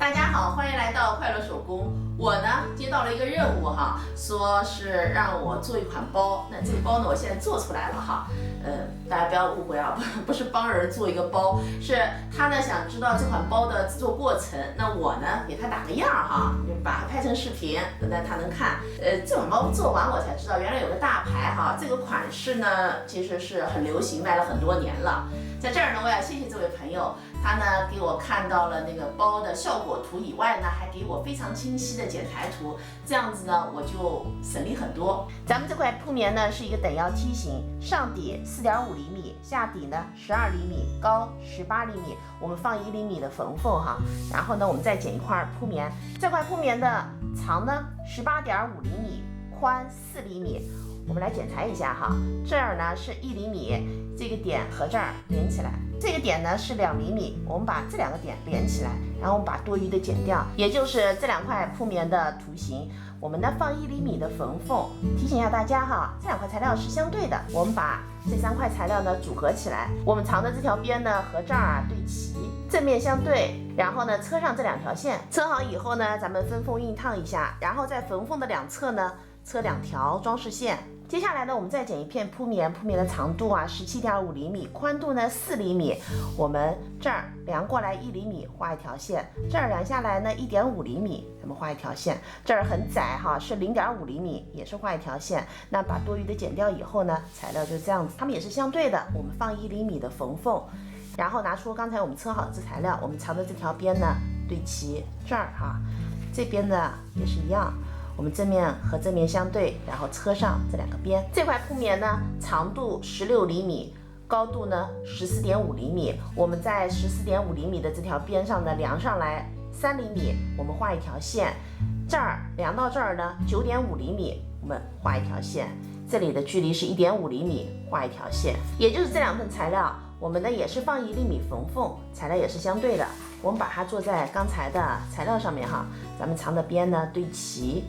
大家好，欢迎来到快乐手工。我呢接到了一个任务哈，说是让我做一款包。那这个包呢，我现在做出来了哈。大家不要误会啊，不是帮人做一个包，是他呢想知道这款包的制作过程。那我呢给他打个样哈，就把它拍成视频，那他能看。这款包做完我才知道，原来有个大牌哈，这个款式呢其实是很流行，卖了很多年了。在这儿呢，我要谢谢这位朋友，他呢给我看到了那个包的效果图以外呢，还给我非常清晰的剪裁图，这样子呢我就省力很多。咱们这块铺棉呢是一个等腰梯形，上底4.5厘米，下底呢12厘米，高18厘米，我们放1厘米的缝缝哈，然后呢我们再剪一块铺棉，这块铺棉的长呢18.5厘米，宽4厘米。我们来剪裁一下哈，这儿呢是1厘米，这个点和这儿连起来，这个点呢是2厘米，我们把这2个点连起来，然后我们把多余的剪掉，也就是这2块铺棉的图形，我们呢放1厘米的缝缝。提醒一下大家哈，这2块材料是相对的，我们把这3块材料呢组合起来，我们长的这条边呢和这儿对齐，正面相对，然后呢车上这2条线，车好以后呢，咱们分缝熨烫一下，然后在缝缝的两侧呢车2条装饰线。接下来呢，我们再剪一片铺棉，铺棉的长度啊17.5厘米，宽度呢4厘米，我们这儿量过来1厘米，画一条线，这儿量下来呢1.5厘米，咱们画一条线，这儿很窄哈，是0.5厘米，也是画一条线。那把多余的剪掉以后呢，材料就这样子，它们也是相对的，我们放1厘米的缝缝，然后拿出刚才我们车好的这材料，我们长的这条边呢对齐这儿哈，这边呢也是一样。我们正面和正面相对，然后车上这2个边。这块铺棉呢，长度16厘米，高度呢14.5厘米。我们在14.5厘米的这条边上呢，量上来3厘米，我们画一条线。这儿量到这儿呢9.5厘米，我们画一条线。这里的距离是1.5厘米，画一条线。也就是这2份材料，我们呢也是放1厘米缝缝，材料也是相对的。我们把它做在刚才的材料上面哈，咱们长的边呢对齐，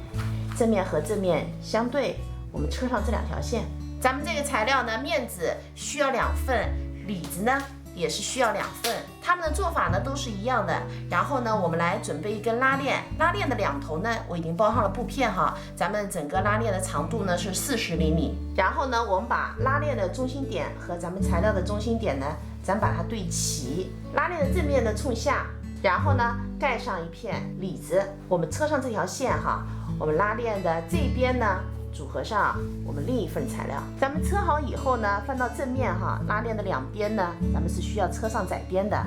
正面和正面相对，我们车上这2条线。咱们这个材料呢，面子需要2份，里子呢也是需要2份，它们的做法呢都是一样的。然后呢，我们来准备一根拉链，拉链的2头呢我已经包上了布片哈，咱们整个拉链的长度呢是40厘米。然后呢，我们把拉链的中心点和咱们材料的中心点呢，咱把它对齐，拉链的正面呢冲下，然后呢盖上一片里子，我们车上这条线哈，我们拉链的这边呢组合上我们另一份材料，咱们车好以后呢，翻到正面哈，拉链的2边呢，咱们是需要车上窄边的。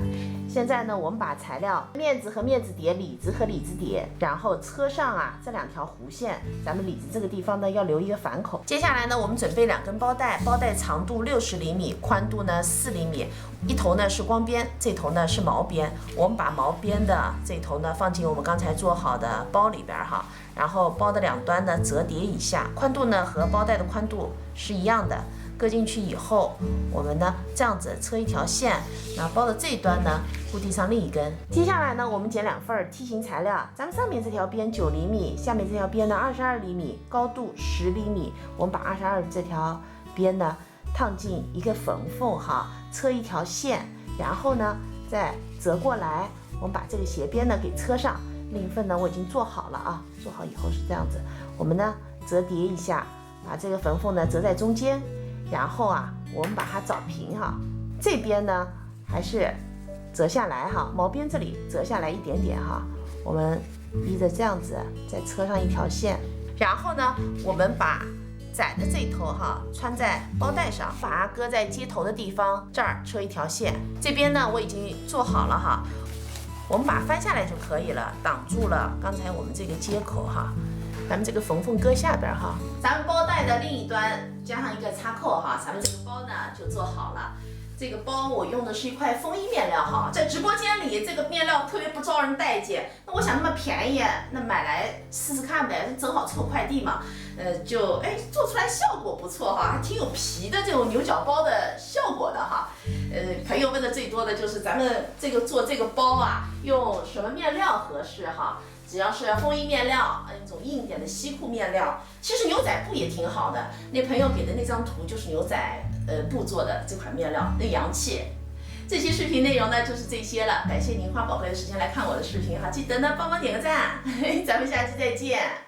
现在呢，我们把材料面子和面子叠，里子和里子叠，然后车上啊这2条弧线，咱们里子这个地方呢要留一个反口。接下来呢，我们准备2根包带，包带长度60厘米，宽度呢4厘米，一头呢是光边，这头呢是毛边。我们把毛边的这头呢放进我们刚才做好的包里边哈，然后包的2端呢折叠一下，宽度呢和包带的宽度是一样的。搁进去以后，我们呢这样子车一条线，然后包的这一端呢固定上另一根。接下来呢，我们剪2份梯形材料，咱们上面这条边9厘米，下面这条边呢22厘米，高度10厘米。我们把22这条边呢烫进一个缝缝哈，车一条线，然后呢再折过来，我们把这个斜边呢给车上。另一份呢我已经做好了啊，做好以后是这样子，我们呢折叠一下，把这个缝缝呢折在中间。然后啊，我们把它找平哈，这边呢还是折下来哈，毛边这里折下来一点点哈，我们依着这样子再车上一条线，然后呢，我们把窄的这一头哈穿在包带上，把它搁在接头的地方，这儿车一条线。这边呢我已经做好了哈，我们把它翻下来就可以了，挡住了刚才我们这个接口哈。咱们这个缝缝搁下边哈，咱们包带的另一端加上一个插扣哈，咱们这个包呢就做好了。这个包我用的是一块风衣面料哈，在直播间里这个面料特别不招人待见，那我想那么便宜，那买来试试看呗，正好凑快递嘛，就做出来效果不错哈，还挺有皮的这种牛角包的效果的哈。朋友问的最多的就是咱们这个做这个包啊，用什么面料合适哈？只要是风衣面料，一种硬点的西裤面料，其实牛仔布也挺好的。那朋友给的那张图就是牛仔布做的这款面料，那洋气。这期视频内容呢就是这些了，感谢您花宝贵的时间来看我的视频哈，记得呢帮忙点个赞，咱们下期再见。